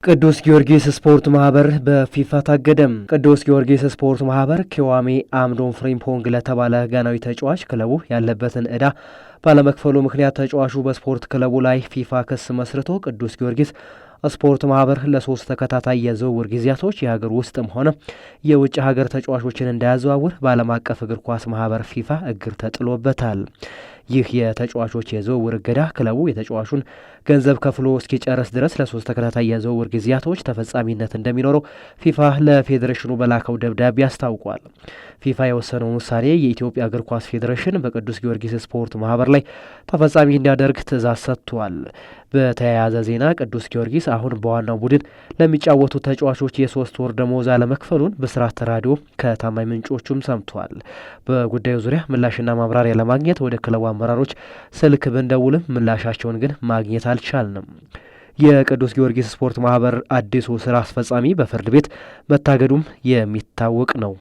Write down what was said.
ቅዱስ ጊዮርጊስ ስፖርት ማህበር በፊፋ ታገደም። ቅዱስ ጊዮርጊስ ስፖርት ማህበር ኪዋሜ አምዶም ፍሪምፖንግ ለተባለ ጋናዊ ተጫዋች ክለቡ ያለበትን ዕዳ ባለመክፈሉ ምክንያት ተጫዋቹ በስፖርት ክለቡ ላይ ፊፋ ክስ መስርቶ ቅዱስ ጊዮርጊስ ስፖርት ማህበር ለ3 ተከታታይ የዝውውር ጊዜያቶች የሀገር ውስጥም ሆነ የውጭ ሀገር ተጫዋቾችን እንዳያዘዋውር በዓለም አቀፍ እግር ኳስ ማህበር ፊፋ እግር ተጥሎበታል። ይህ የተጫዋቾች የዝውውር እገዳ ክለቡ የተጫዋቹን ገንዘብ ከፍሎ እስኪጨርስ ድረስ ለ3 ተከታታይ የዝውውር ጊዜያቶች ተፈጻሚነት እንደሚኖረው ፊፋ ለፌዴሬሽኑ በላከው ደብዳቤ አስታውቋል። ፊፋ የወሰነውን ውሳኔ የኢትዮጵያ እግር ኳስ ፌዴሬሽን በቅዱስ ጊዮርጊስ ስፖርት ማህበር ላይ ተፈጻሚ እንዲያደርግ ትዕዛዝ ሰጥቷል። በተያያዘ ዜና ቅዱስ ጊዮርጊስ አሁን በዋናው ቡድን ለሚጫወቱ ተጫዋቾች የ3 ወር ደመወዝ አለመክፈሉን ብስራት ራዲዮ ከታማኝ ምንጮቹም ሰምቷል። በጉዳዩ ዙሪያ ምላሽና ማብራሪያ ለማግኘት ወደ ክለቡ አመራሮች ስልክ ብንደውልም ምላሻቸውን ግን ማግኘት አልቻልንም። የቅዱስ ጊዮርጊስ ስፖርት ማህበር አዲሱ ስራ አስፈጻሚ በፍርድ ቤት መታገዱም የሚታወቅ ነው።